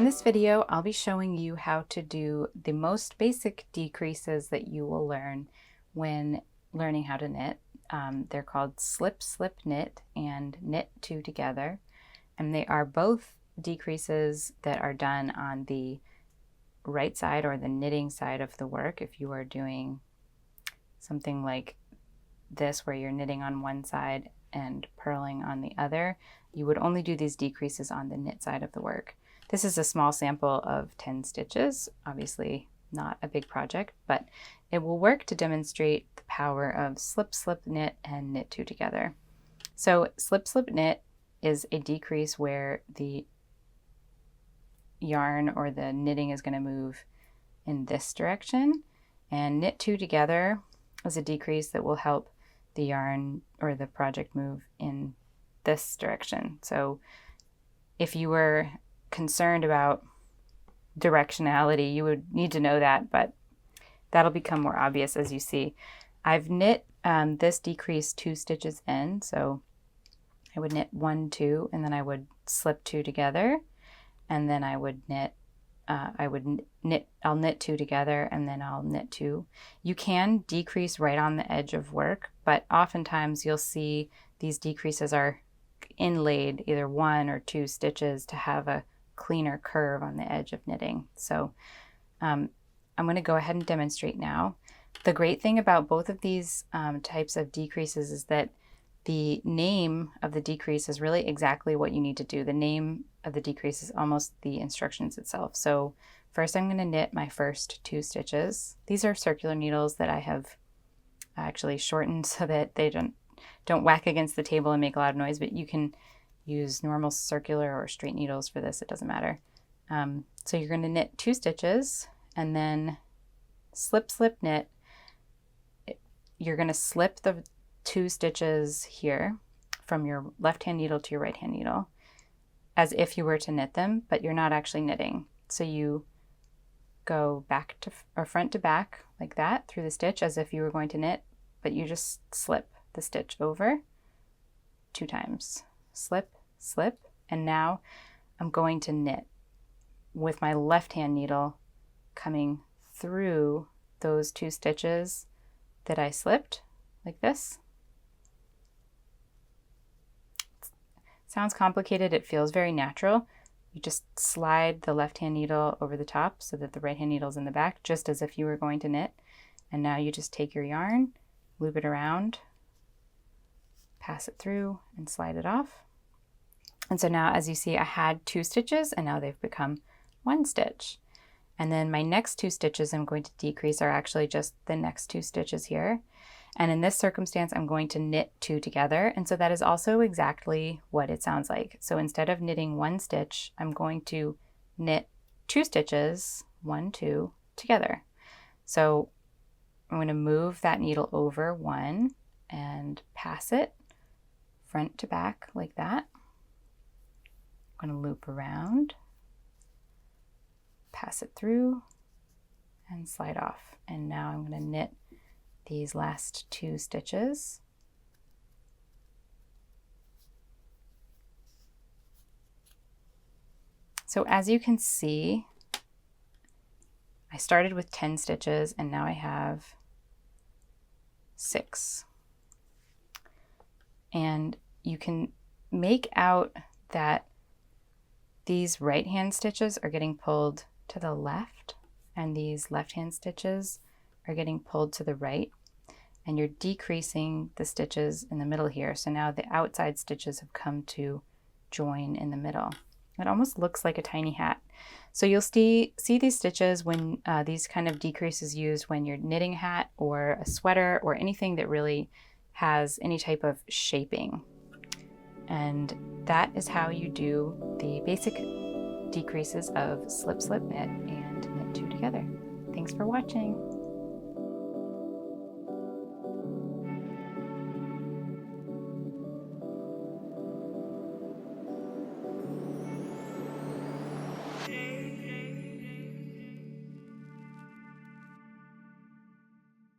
this video, I'll be showing you how to do the most basic decreases that you will learn when learning how to knit. They're called slip, slip, knit and knit two together. And they are both decreases that are done on the right side or the knitting side of the work. If you are doing something like this where you're knitting on one side and purling on the other, you would only do these decreases on the knit side of the work. This is a small sample of 10 stitches, obviously not a big project, but it will work to demonstrate the power of slip, slip, knit and knit two together. So slip, slip, knit is a decrease where the yarn or the knitting is going to move in this direction, and knit two together is a decrease that will help the yarn or the project move in this direction. So if you were concerned about directionality, you would need to know that, but that'll become more obvious as you see. I've knit this decrease 2 stitches in, so I would knit 1, 2, and then I would slip 2 together, and then I would knit, I'll knit 2 together, and then I'll knit 2. You can decrease right on the edge of work, but oftentimes you'll see these decreases are inlaid either 1 or 2 stitches to have a cleaner curve on the edge of knitting. So I'm going to go ahead and demonstrate now. The great thing about both of these types of decreases is that the name of the decrease is really exactly what you need to do. The name of the decrease is almost the instructions itself. So first I'm going to knit my first 2 stitches. These are circular needles that I have actually shortened so that they don't whack against the table and make a loud noise, but you can use normal circular or straight needles for this, it doesn't matter. So you're going to knit 2 stitches and then slip, slip, knit. You're going to slip the 2 stitches here from your left hand needle to your right hand needle as if you were to knit them, but you're not actually knitting. So you go back to or front to back like that through the stitch as if you were going to knit, but you just slip the stitch over 2 times. Slip, slip, and now I'm going to knit with my left hand needle coming through those 2 stitches that I slipped like this. Sounds complicated, it feels very natural. You just slide the left hand needle over the top so that the right hand needle is in the back, just as if you were going to knit. And now you just take your yarn, loop it around, pass it through, and slide it off. And so now, as you see, I had 2 stitches and now they've become 1 stitch. And then my next 2 stitches I'm going to decrease are actually just the next 2 stitches here. And in this circumstance, I'm going to knit 2 together. And so that is also exactly what it sounds like. So instead of knitting 1 stitch, I'm going to knit 2 stitches, 1, 2, together. So I'm going to move that needle over 1 and pass it front to back like that. I'm going to loop around, pass it through, and slide off. And now I'm going to knit these last 2 stitches. So as you can see, I started with 10 stitches and now I have 6. And you can make out that these right hand stitches are getting pulled to the left and these left hand stitches are getting pulled to the right, and you're decreasing the stitches in the middle here. So now the outside stitches have come to join in the middle. It almost looks like a tiny hat. So you'll see these stitches when these kind of decreases used when you're knitting a hat or a sweater or anything that really has any type of shaping. And that is how you do the basic decreases of slip, slip, knit and knit 2 together. Thanks for watching.